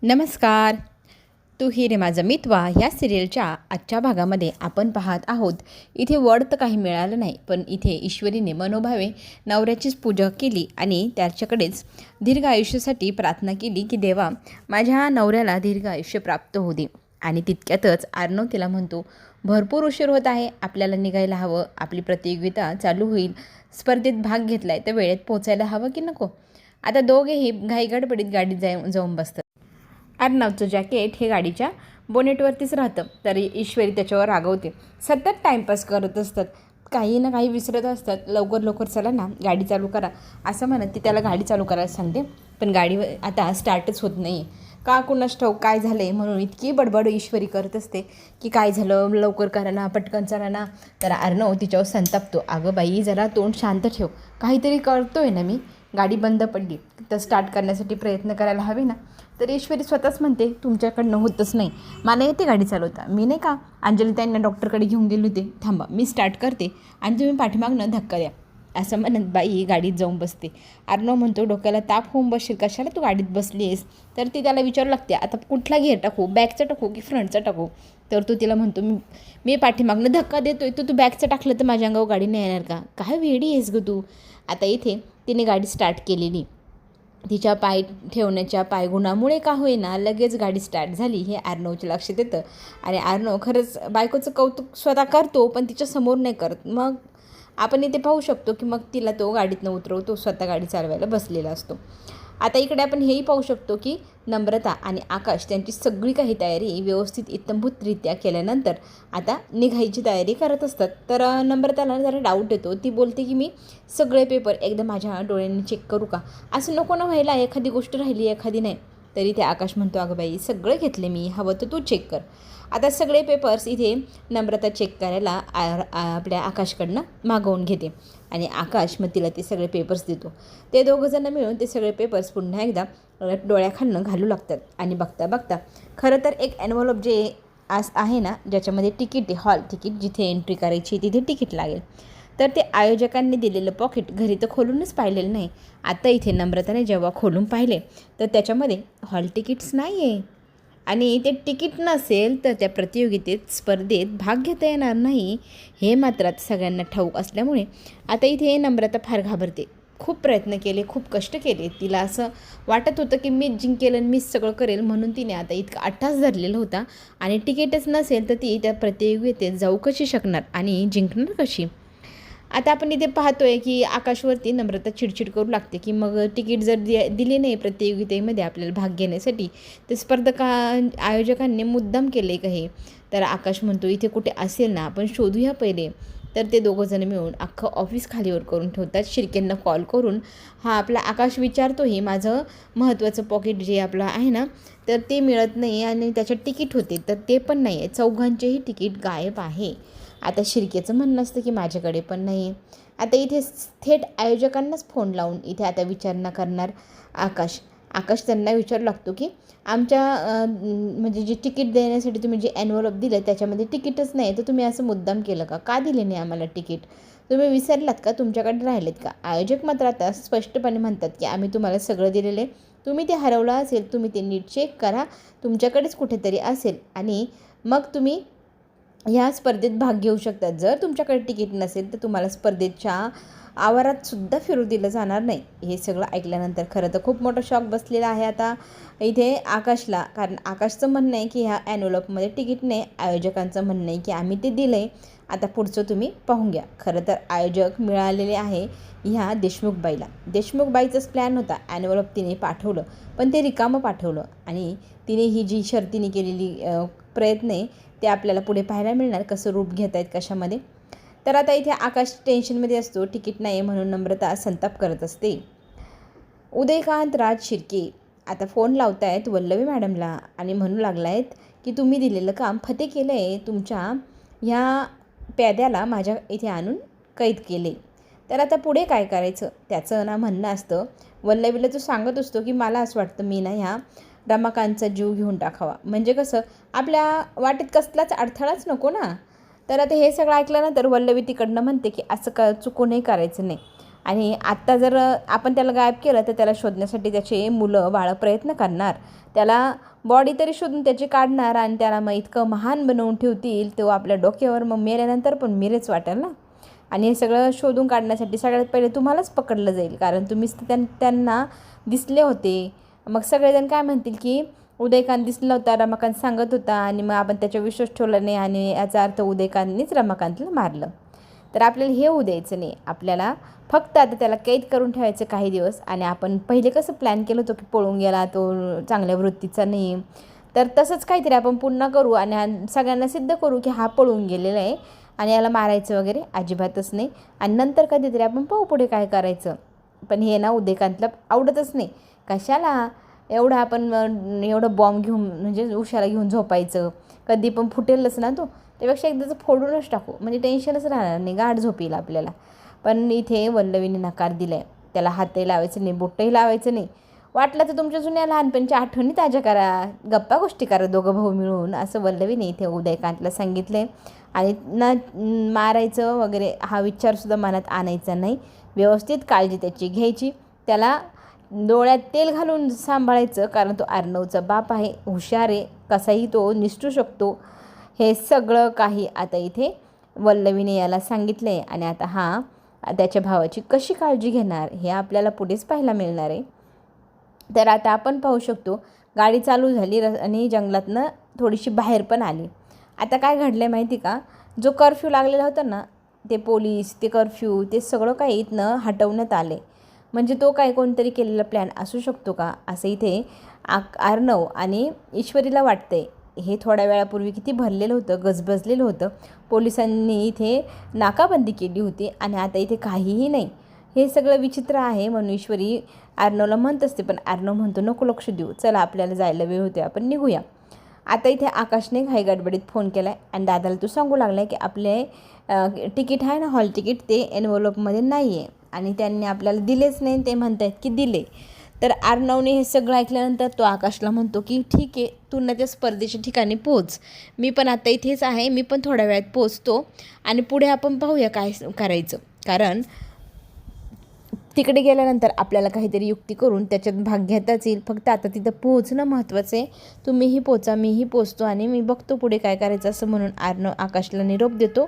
नमस्कार. तू ही रे माझं मितवा ह्या सिरियलच्या आजच्या भागामध्ये आपण पाहत आहोत. इथे वड तर काही मिळालं नाही, पण इथे ईश्वरीने मनोभावे नवऱ्याचीच पूजा केली आणि त्याच्याकडेच दीर्घ आयुष्यासाठी प्रार्थना केली की देवा माझ्या नवऱ्याला दीर्घ आयुष्य प्राप्त होऊ दे. आणि तितक्यातच आर्नव तिला म्हणतो, भरपूर उशीर होत आहे, आपल्याला निघायला हवं, आपली प्रतियोगिता चालू होईल, स्पर्धेत भाग घेतलाय तर वेळेत पोचायला हवं की नको. आता दोघेही घाईगडबडीत गाडीत जाऊन बसतात. अर्णवचं जॅकेट हे गाडीच्या बोनेटवरतीच राहतं, तरी ईश्वरी त्याच्यावर रागवते. सतत टाईमपास करत असतात, काही ना काही विसरत असतात. लवकर लवकर चला ना, गाडी चालू करा असं म्हणत ती त्याला गाडी चालू करायला सांगते, पण गाडी आता स्टार्टच होत नाही. का कुणास ठाऊक काय झालं आहे म्हणून इतकी बडबड ईश्वरी करत असते की काय झालं, लवकर करा ना, पटकन चला ना. तर अर्णव तिच्यावर संतापतो, अगं बाई जरा तोंड शांत ठेव, काहीतरी करतोय ना मी, गाडी बंद पडली तर स्टार्ट करण्यासाठी प्रयत्न करायला हवे ना. तर ईश्वरी स्वतःच म्हणते, तुमच्याकडनं होतच नाही, मला येते गाडी चालवता, मी नाही का अंजली त्यांना डॉक्टरकडे घेऊन गेले होते, थांबा मी स्टार्ट करते आणि तुम्ही पाठीमागनं धक्का द्या असं म्हणत बाई गाडीत जाऊन बसते. अर्णव म्हणतो, डोक्याला ताप होऊन बसशील, कशाला तू गाडीत बसली आहेस. तर ती त्याला विचारू लागते, आता कुठला गिअर टाकू, बॅकचा टाकू की फ्रंटचा टाकू. तर तो तिला म्हणतो, मी पाठीमागनं धक्का देतोय, तू बॅकचं टाकलं तर माझ्या अंगावर गाडी नाही येणार का, काय वेडी आहेस गं तू. आता इथे तिने गाडी स्टार्ट केलेली, तिच्या पाय ठेवण्याच्या पायगुणामुळे का होईना लगेच गाडी स्टार्ट झाली हे अर्णवच्या लक्षात येतं. आणि अर्णव खरंच बायकोचं कौतुक स्वतः करतो, पण तिच्यासमोर नाही करत. मग आपण इथे पाहू शकतो की मग तिला तो गाडीतनं उतरवतो, स्वतः गाडी चालवायला बसलेला असतो. आता इकडे आपण हेही पाहू शकतो की नम्रता आणि आकाश त्यांची सगळी काही तयारी व्यवस्थित इत्तंभूतरित्या केल्यानंतर आता निघायची तयारी करत असतात. तर नम्रताला जरा डाऊट येतो, ती बोलते की मी सगळे पेपर एकदा माझ्या डोळ्यांनी चेक करू का, असं नको ना व्हायला, एखादी गोष्ट राहिली एखादी नाही. तरी ते आकाश म्हणतो, अगं बाई सगळे घेतले मी, हवं तर तू चेक कर. आता सगळे पेपर्स इथे नम्रता चेक करायला आपल्या आकाशकडनं मागवून घेते आणि आकाश मग तिला ते सगळे पेपर्स देतो. ते दोघंजणं मिळून ते सगळे पेपर्स पुन्हा एकदा डोळ्याखालनं घालू लागतात आणि बघता बघता खरं तर एक एन्व्हलप जे आहे ना, ज्याच्यामध्ये तिकीट आहे, हॉल तिकीट, जिथे एंट्री करायची तिथे तिकीट लागेल, तर ते आयोजकांनी दिलेलं पॉकेट घरी तर खोलूनच पाहिलेलं नाही. आता इथे नम्रताने जेव्हा खोलून पाहिले तर त्याच्यामध्ये हॉल तिकीट्स नाही आहे आणि ते तिकीट नसेल तर त्या प्रतियोगितेत स्पर्धेत भाग घेता येणार नाही, हे मात्र सगळ्यांना ठाऊक असल्यामुळे आता इथे नम्रता फार घाबरते. खूप प्रयत्न केले, खूप कष्ट केले, तिला असं वाटत होतं की मीच जिंकेल आणि मीच सगळं करेल, म्हणून तिने आता इतका अट्टास धरलेला होता. आणि तिकीटच नसेल तर ती त्या प्रतियोगितेत जाऊ कशी शकणार आणि जिंकणार कशी. आता आपण इथे पाहतोय की आकाशवरती नम्रता चिडचिड करू लागते की मग तिकीट जर दिली नाही प्रतियोगितेमध्ये आपल्याला भाग घेण्यासाठी तर आयोजकांनी मुद्दाम केले का हे. तर आकाश म्हणतो, इथे कुठे असेल ना, आपण शोधूया पहिले. तर ते दोघंजण मिळून अख्खं ऑफिस खालीवर करून ठेवतात. शिर्केंना कॉल करून हा आपला आकाश विचारतो, हे माझं महत्त्वाचं पॉकेट जे आपलं आहे ना, तर ते मिळत नाही आणि त्याच्यात तिकीट होते तर ते पण नाही आहे, चौघांचेही तिकीट गायब आहे. आता शिर्केचं म्हणणं असतं की माझ्याकडे पण नाही आहे. आता इथे थेट आयोजकांनाच फोन लावून इथे आता विचारणा करणार आकाश त्यांना विचारू लागतो की आमच्या म्हणजे जे तिकीट देण्यासाठी तुम्ही जे एन्व्हलप दिलं त्याच्यामध्ये तिकीटच नाही, तर तुम्ही असं मुद्दाम केलं का दिले नाही आम्हाला तिकीट, तुम्ही विसरलात का, तुमच्याकडे राहिलेत का. आयोजक मात्र आता स्पष्टपणे म्हणतात की आम्ही तुम्हाला सगळं दिलेलं आहे, तुम्ही ते हरवलं असेल, तुम्ही ते नीट चेक करा, तुमच्याकडेच कुठेतरी असेल आणि मग तुम्ही ह्या स्पर्धेत भाग घेऊ शकतात. जर तुमच्याकडे तिकीट नसेल तर तुम्हाला स्पर्धेच्या आवारात सुद्धा फिरू दिलं जाणार नाही. हे सगळं ऐकल्यानंतर खरं तर खूप मोठा शॉक बसलेला आहे आता इथे आकाशला, कारण आकाशचं म्हणणं आहे की ह्या ॲन्व्हलपमध्ये तिकीट नाही, आयोजकांचं म्हणणं आहे की आम्ही ते दिलं आहे, आता पुढचं तुम्ही पाहून घ्या. खरं तर आयोजक मिळालेले आहे ह्या देशमुखबाईला. देशमुखबाईचाच प्लॅन होता, ॲन्व्हलप तिने पाठवलं पण ते रिकामं पाठवलं आणि तिने ही जी शर्तीने केलेली प्रयत्न आहे ते आपल्याला पुढे पाहायला मिळणार कसं रूप घेत आहेत कशामध्ये. तर आता इथे आकाश टेन्शनमध्ये असतो, तिकीट नाही आहे म्हणून नम्रता संताप करत असते. उदयकांत राज शिर्के आता फोन लावत आहेत वल्लवी मॅडमला आणि म्हणू लागला आहेत की तुम्ही दिलेलं काम फते केलं आहे, तुमच्या ह्या प्याद्याला माझ्या इथे आणून कैद केले. तर आता पुढे काय करायचं त्याचं ना म्हणणं असतं. वल्लवीला तो सांगत असतो की मला असं वाटतं मी ना ह्या रमाकांतचा जीव घेऊन टाकावा, म्हणजे कसं आपल्या वाटेत कसलाच अडथळाच नको ना. तर आता हे सगळं ऐकल्यानंतर वल्लवी तिकडनं म्हणते की असं चुकूनही करायचं नाही. आणि आत्ता जर आपण त्याला गायब केलं तर त्याला शोधण्यासाठी त्याचे मुलं बाळं प्रयत्न करणार, त्याला बॉडी तरी शोधून त्याची काढणार आणि त्याला मग इतकं महान बनवून ठेवतील, तो आपल्या डोक्यावर मग मेल्यानंतर पण मिरेच वाटेल ना. आणि हे सगळं शोधून काढण्यासाठी सगळ्यात पहिले तुम्हालाच पकडलं जाईल, कारण तुम्हीच त्यांना दिसले होते. मग सगळेजण काय म्हणतील की उदयकांत दिसला होता, रमाकांत सांगत होता आणि मग आपण त्याच्यावर विश्वास ठेवला नाही आणि याचा अर्थ उदयकांतनीच रमाकांतला मारलं. तर आपल्याला हे होऊ द्यायचं नाही. आपल्याला फक्त आता त्याला कैद करून ठेवायचं काही दिवस. आणि आपण पहिले कसं प्लॅन केलं होतं की पळून गेला तो चांगल्या वृत्तीचा नाही, तर तसंच काहीतरी आपण पुन्हा करू आणि सगळ्यांना सिद्ध करू की हा पळून गेलेला आहे आणि याला मारायचं वगैरे अजिबातच नाही. आणि नंतर कधीतरी आपण पाहू पुढे काय करायचं. पण हे ना उदयकांतला आवडतच नाही. कशाला एवढं आपण एवढं बॉम्ब घेऊन म्हणजे उशाला घेऊन झोपायचं, कधी पण फुटेलच ना तो. त्यापेक्षा एकदाच फोडूनच टाकू, म्हणजे टेन्शनच राहणार नाही, गाठ झोपील आपल्याला. पण इथे वल्लवीने नकार दिला आहे. त्याला हातही लावायचं नाही, बोटही लावायचं नाही. वाटलं तर तुमच्या जुन्या लहानपणच्या आठवणी ताज्या करा, गप्पा गोष्टी करा दोघं भाऊ मिळून, असं वल्लवीने इथे उदयकांतला सांगितलं आहे. आणि न मारायचं वगैरे हा विचारसुद्धा मनात आणायचा नाही. व्यवस्थित काळजी त्याची घ्यायची, त्याला डोळ्यात तेल घालून सांभाळायचं, कारण तो अर्णवचा बाप आहे, हुशार आहे, कसाही तो निसटू शकतो. हे सगळं काही आता इथे वल्लवीने याला सांगितलं आहे. आणि आता हा त्याच्या भावाची कशी काळजी घेणार हे आपल्याला पुढेच पाहायला मिळणार आहे. तर आता आपण पाहू शकतो गाडी चालू झाली आणि जंगलातनं थोडीशी बाहेर पण आली. आता काय घडलं आहे माहिती का, जो कर्फ्यू लागलेला होता ना, ते पोलीस, ते कर्फ्यू, ते सगळं काही इथनं हटवण्यात आले. म्हणजे तो काय कोणतरी केलेला प्लॅन असू शकतो का, असं इथे अर्णव आणि ईश्वरीला वाटतंय. हे थोड्या वेळापूर्वी किती भरलेलं होतं, गजबजलेलं होतं, पोलिसांनी इथे नाकाबंदी केली होती आणि आता इथे काहीही नाही. हे सगळं विचित्र आहे म्हणून ईश्वरी अर्णवला म्हणत असते, पण अर्णव म्हणतो नको लक्ष देऊ, चला आपल्याला जायला वेळ होते, आपण निघूया. आता इथे आकाशने घाई गडबडीत फोन केला आहे आणि दादाला तो सांगू लागला आहे की आपले तिकीट आहे ना, हॉल तिकीट, ते एनव्हलपमध्ये नाही आहे आणि त्यांनी आपल्याला दिलेच नाही, ते म्हणत आहेत की दिले. तर अर्णवने हे सगळं ऐकल्यानंतर तो आकाशला म्हणतो की ठीक आहे, तू ना त्या स्पर्धेच्या ठिकाणी पोच, मी पण आता इथेच आहे, मी पण थोड्या वेळात पोचतो आणि पुढे आपण पाहूया काय करायचं. कारण तिकडे गेल्यानंतर आपल्याला काहीतरी युक्ती करून त्याच्यात भाग घेताच येईल. फक्त आता तिथं पोहोचणं महत्त्वाचं आहे. तुम्हीही पोचा, मीही पोचतो आणि मी बघतो पुढे काय करायचं, असं म्हणून अर्णव आकाशला निरोप देतो,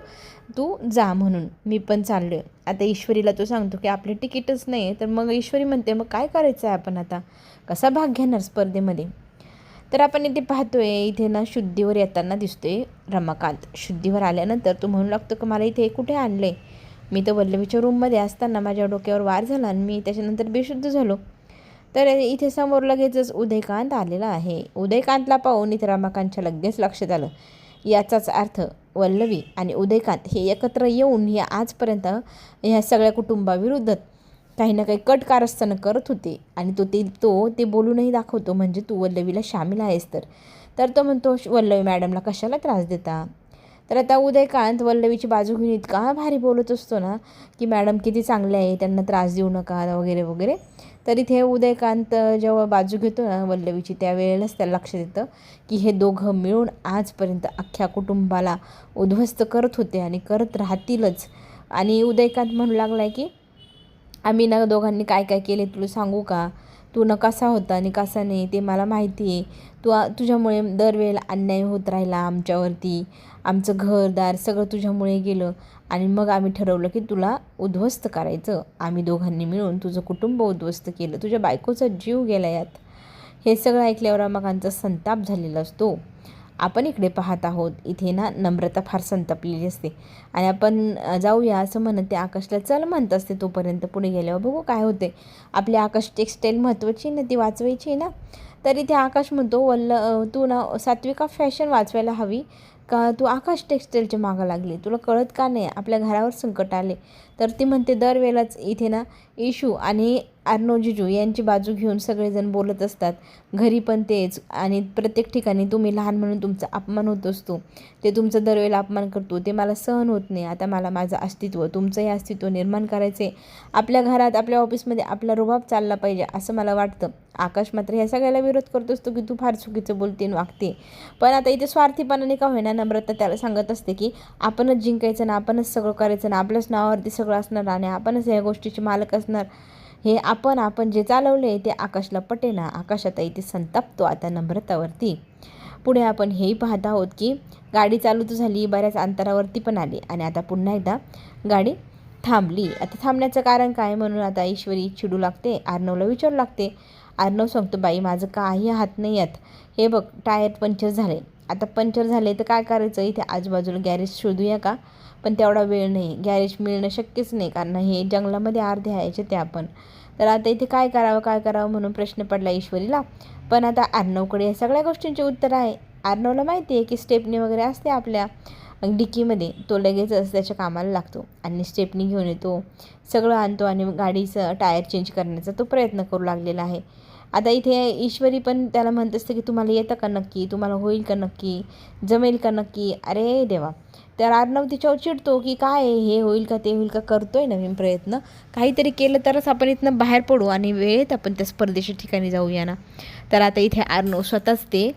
तू जा म्हणून, मी पण चाललो आहे. आता ईश्वरीला तो सांगतो की आपले तिकीटच नाही आहे. तर मग ईश्वरी म्हणते मग काय करायचं आहे, आपण आता कसा भाग घेणार स्पर्धेमध्ये. तर आपण इथे पाहतोय इथे ना शुद्धीवर येताना दिसतोय रमाकांत. शुद्धीवर आल्यानंतर तो म्हणू लागतो की मला इथे कुठे आणले, मी तर वल्लवीच्या रूममध्ये असताना माझ्या डोक्यावर वार झाला आणि मी त्याच्यानंतर बेशुद्ध झालो. तर इथे समोर लगेचच उदयकांत आलेला आहे. उदयकांतला पाहून इथे रमाकांतच्या लगेच लक्षात आलं, याचाच अर्थ वल्लवी आणि उदयकांत हे एकत्र येऊन हे आजपर्यंत ह्या सगळ्या कुटुंबाविरुद्ध काही ना काही कट कारस्थानं करत होते. आणि तो ते बोलूनही दाखवतो, म्हणजे तू वल्लवीला शामील आहेस. तर तो म्हणतो वल्लवी मॅडमला कशाला त्रास देता. तर आता उदयकांत वल्लवीची बाजू घेऊन इतका भारी बोलत असतो ना की मॅडम किती चांगले आहे, त्यांना त्रास देऊ नका वगैरे वगैरे. तर इथे उदयकांत जेव्हा बाजू घेतो ना वल्लवीची, त्यावेळेलाच त्याला लक्षात येतं की हे दोघं मिळून आजपर्यंत अख्ख्या कुटुंबाला उद्ध्वस्त करत होते आणि करत राहतीलच. आणि उदयकांत म्हणू लागला आहे की आम्ही ना दोघांनी काय काय केले तुला सांगू का, तू न कसा होता आणि कसा नाही ते मला माहिती आहे. तुझ्यामुळे दरवेळेला अन्याय होत राहिला आमच्यावरती, आमचं घरदार सगळं तुझ्यामुळे गेलं आणि मग आम्ही ठरवलं की तुला उद्ध्वस्त करायचं. आम्ही दोघांनी मिळून तुझं कुटुंब उद्ध्वस्त केलं, तुझ्या बायकोचा जीव गेला यात. हे सगळं ऐकल्यावर मग आमचा संताप झालेला असतो. आपण इकडे पाहत आहोत इथे ना नम्रता फार संतापलेली असते आणि आपण जाऊया असं म्हणत ते आकाशला चल म्हणत असते. तोपर्यंत पुढे गेल्यावर बघू काय होते. आपली आकाश टेक्स्टाईल महत्त्वाची ना, ती वाचवायची ना. तर इथे आकाश म्हणतो तू ना सात्विका फॅशन वाचवायला हवी का, तू आकाश टेक्स्टाईलच्या मागं लागली, तुला कळत का नाही, आपल्या घरावर संकट आले. तर ती म्हणते दरवेळेलाच इथे ना इशू आणि अर्णव जिजू यांची बाजू घेऊन सगळेजण बोलत असतात. घरी पण तेच, आणि प्रत्येक ठिकाणी तुम्ही लहान म्हणून तुमचा अपमान होत असतो, ते तुमचं दरवेळेला अपमान करतो, ते मला सहन होत नाही. आता मला माझं अस्तित्व, तुमचंही अस्तित्व निर्माण करायचे, आपल्या घरात आपल्या ऑफिसमध्ये आपला रुबाब चालला पाहिजे असं मला वाटतं. आकाश मात्र ह्या सगळ्याला विरोध करत असतो की तू फार चुकीचं बोलते आणि वागते. पण आता इथे स्वार्थीपणाने का होईना नम्रता त्याला सांगत असते की आपणच जिंकायचं ना, आपणच सगळं करायचं ना, आपल्याच नावावरती सगळं असणार आणि आपणच या गोष्टीचे मालक असणार. हे आपण जे चालवले ते आकाशला पटेना. आकाश आता इथे संतापतो आता नम्रतावरती. पुढे आपण हेही पाहत आहोत की गाडी चालू तर झाली, बऱ्याच अंतरावरती पण आली आणि आता पुन्हा एकदा गाडी थांबली. आता थांबण्याचं कारण काय म्हणून आता ईश्वरी चिडू लागते, अर्णवला विचारू लागते. अर्णव सांगतो, बाई माझं काही हात नाही यात, हे बघ टायर पंक्चर झाले. आता पंक्चर झाले तर काय करायचं, इथे आजूबाजूला गॅरेज शोधूया का? पण तेवढा वेळ नाही, गॅरेज मिळणं शक्यच नाही, कारण हे जंगलामध्ये अर्धे यायचे ते आपण. तर आता इथे काय करावं म्हणून प्रश्न पडला ईश्वरीला. पण आता अर्णवकडे या सगळ्या गोष्टींचे उत्तर आहे. अर्णवला माहिती आहे की स्टेपनी वगैरे असते आपल्या डिक्कीमध्ये, तो लगेचच त्याच्या कामाला लागतो आणि स्टेपनी घेऊन येतो, सगळं आणतो आणि गाडीचं टायर चेंज करण्याचा तो प्रयत्न करू लागलेला आहे. आता इथे ईश्वरी पण त्याला म्हणत असते की तुम्हाला येतं का नक्की, तुम्हाला होईल का नक्की, जमेल का नक्की. अरे देवा. तर अर्णव तिच्यावर चिडतो की काय हे होईल का ते होईल का, करतोय नवीन प्रयत्न, काहीतरी केलं तरच आपण इथनं बाहेर पडू आणि वेळेत आपण त्या स्पर्धेच्या ठिकाणी जाऊया ना. तर आता इथे अर्णव स्वतःच ते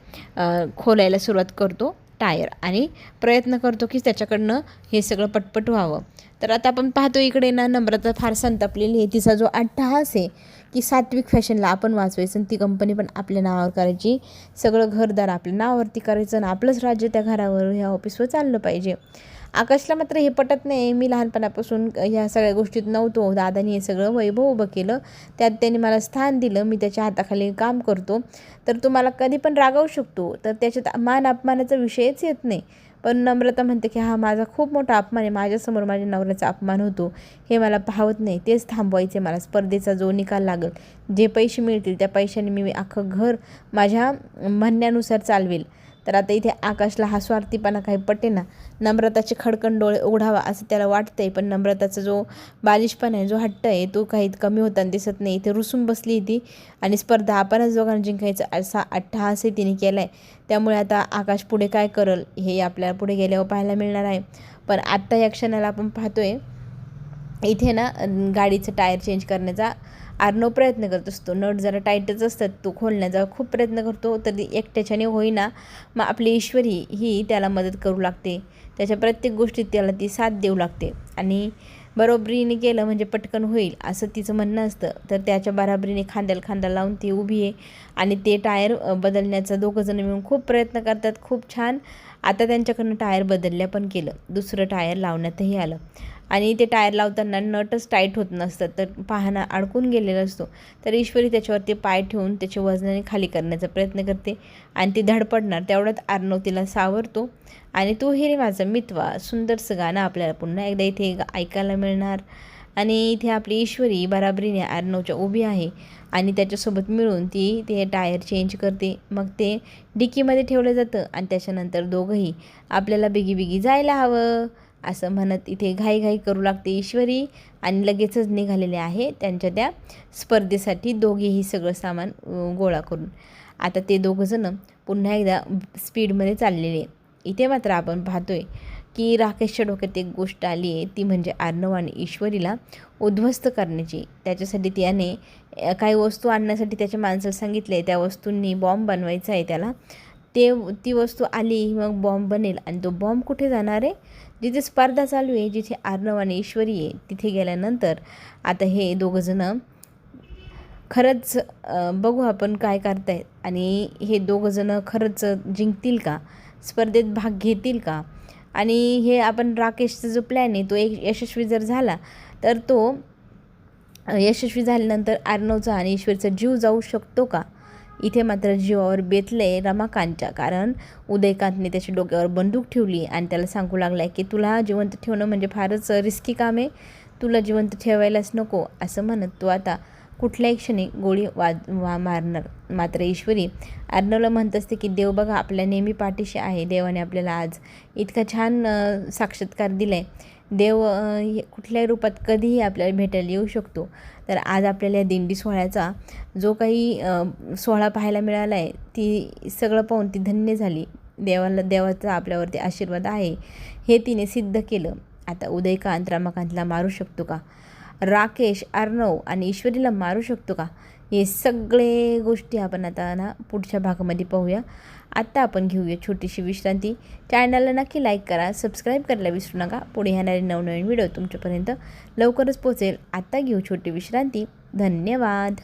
खोलायला सुरुवात करतो टायर आणि प्रयत्न करतो की त्याच्याकडनं हे सगळं पटपट व्हावं. तर आता आपण पाहतो इकडे ना नम्रता फार संतापलेली आहे. तिचा जो अट्टहास आहे की सात्विक फॅशनला आपण वाचवायचं आणि ती कंपनी पण आपल्या नावावर करायची, सगळं घरदार आपल्या नावावरती करायचं आणि आपलंच राज्य त्या घरावर ह्या ऑफिसवर चाललं पाहिजे. आकाशला मात्र हे पटत नाही. मी लहानपणापासून ह्या सगळ्या गोष्टीत नव्हतो, दादानी हे सगळं वैभव उभं केलं, त्यात त्यांनी मला स्थान दिलं, मी त्याच्या हाताखाली काम करतो, तर तुम्हाला कधी पण रागावू शकतो, तर त्याच्यात मान अपमानाचा विषयच येत नाही. पण नम्रता म्हणते की हा माझा खूप मोठा अपमान आहे, माझ्यासमोर माझ्या नवऱ्याचा अपमान होतो, हे मला पाहत नाही, तेच थांबवायचे मला. स्पर्धेचा जो निकाल लागेल, जे पैसे मिळतील त्या पैशाने मी अख्खं घर माझ्या म्हणण्यानुसार चालवेल. तर आता इथे आकाशला हा स्वार्थीपणा काही पटेना. नम्रताचे खडकन डोळे उघडावा असं त्याला वाटतंय, पण नम्रताचा जो बालिशपणा आहे, जो हट्ट आहे, तो काही कमी होताना दिसत नाही. इथे रुसून बसली ती आणि स्पर्धा आपणच दोघांना जिंकायचं असा अट्टहासही तिने केला आहे. त्यामुळे आता आकाश पुढे काय करेल हे आपल्याला पुढे गेल्यावर पाहायला मिळणार आहे. पण आत्ता या क्षणाला आपण पाहतोय इथे ना गाडीचं टायर चेंज करण्याचा अर्णव प्रयत्न करत असतो. नट जरा टाईटच असतात, तो खोलण्याचा खूप प्रयत्न करतो, तर एकट्याच्याने होईना. मग आपली ईश्वरी ही त्याला मदत करू लागते, त्याच्या प्रत्येक गोष्टीत त्याला ती साथ देऊ लागते आणि बरोबरीने केलं म्हणजे पटकन होईल असं तिचं म्हणणं असतं. तर त्याच्या बराबरीने खांद्याला खांदा लावून ती उभी आहे आणि ते टायर बदलण्याचा दोघंजण मिळून खूप प्रयत्न करतात. खूप छान. आता त्यांच्याकडनं टायर बदलल्या पण केलं, दुसरं टायर लावण्यातही आलं आणि ते टायर लावताना नटच टाईट होत नसतं, तर पाहणा अडकून गेलेला असतो. तर ईश्वरी त्याच्यावरती पाय ठेवून त्याच्या वजनाने खाली करण्याचा प्रयत्न करते आणि ती धडपडणार, तेवढ्यात अर्णव तिला सावरतो आणि तू हे रे माझं मितवा, सुंदरसं गाणं आपल्याला पुन्हा एकदा इथे ऐकायला मिळणार. आणि इथे आपली ईश्वरी बराबरीने अर्णवच्या उभी आहे आणि त्याच्यासोबत मिळून ती ते टायर चेंज करते. मग ते डिकीमध्ये ठेवलं जातं आणि त्याच्यानंतर दोघंही आपल्याला बिगी जायला हवं असं म्हणत इथे घाईघाई करू लागते ईश्वरी आणि लगेचच निघालेले आहे त्यांच्या त्या स्पर्धेसाठी दोघेही सगळं सामान गोळा करून. आता ते दोघंजणं पुन्हा एकदा स्पीडमध्ये चाललेले. इथे मात्र आपण पाहतोय की राकेशच्या डोक्यात एक गोष्ट आली आहे, ती म्हणजे अर्णव आणि ईश्वरीला उद्ध्वस्त करण्याची. त्याच्यासाठी त्याने काही वस्तू आणण्यासाठी त्याच्या माणसाला सांगितले, त्या वस्तूंनी बॉम्ब बनवायचा आहे त्याला. ती वस्तू आली मग बॉम्ब बनेल आणि तो बॉम्ब कुठे जाणार आहे, जिथे स्पर्धा चालू आहे, जिथे अर्णव आणि ईश्वरी आहे, तिथे गेल्यानंतर आता हे दोघंजणं खरंच बघू आपण काय करतायत आणि हे दोघंजणं खरंच जिंकतील का, स्पर्धेत भाग घेतील का. आणि हे आपण राकेशचा जो प्लॅन आहे तो एक यशस्वी जर झाला तर तो यशस्वी झाल्यानंतर अर्णवचा आणि ईश्वरीचा जीव जाऊ शकतो का. इथे मात्र जीवावर बेतले रमाकांतच्या, कारण उदयकांतने त्याच्या डोक्यावर बंदूक ठेवली आणि त्याला सांगू लागला आहे की तुला जिवंत ठेवणं म्हणजे फारच रिस्की काम आहे, तुला जिवंत ठेवायलाच नको असं म्हणत तो आता कुठल्याही क्षणी गोळी मारणार. मात्र ईश्वरी अर्णवला म्हणत असते की देव बघा आपल्या नेहमी पाठीशी आहे, देवाने आपल्याला आज इतका छान साक्षात्कार दिला आहे, देव कुठल्याही रूपात कधीही आपल्याला भेटायला येऊ शकतो. तर आज आपल्याला या दिंडी सोहळ्याचा जो काही सोहळा पाहायला मिळाला आहे, ती सगळं पाहून ती धन्य झाली. देवाचा आपल्यावरती आशीर्वाद आहे हे तिने सिद्ध केलं. आता उदयकांत रमाकांतला मारू शकतो का, राकेश, अर्णव आणि ईश्वरीला मारू शकतो का, हे सगळे गोष्टी आपण आता ना पुढच्या भागामध्ये पाहूया. आत्ता आपण घेऊया छोटीशी विश्रांती. चॅनलला नक्की लाईक करा, सबस्क्राईब करायला विसरू नका. पुढे येणारे नवनवीन व्हिडिओ तुमच्यापर्यंत लवकरच पोहोचेल. आत्ता घेऊ छोटी विश्रांती. धन्यवाद.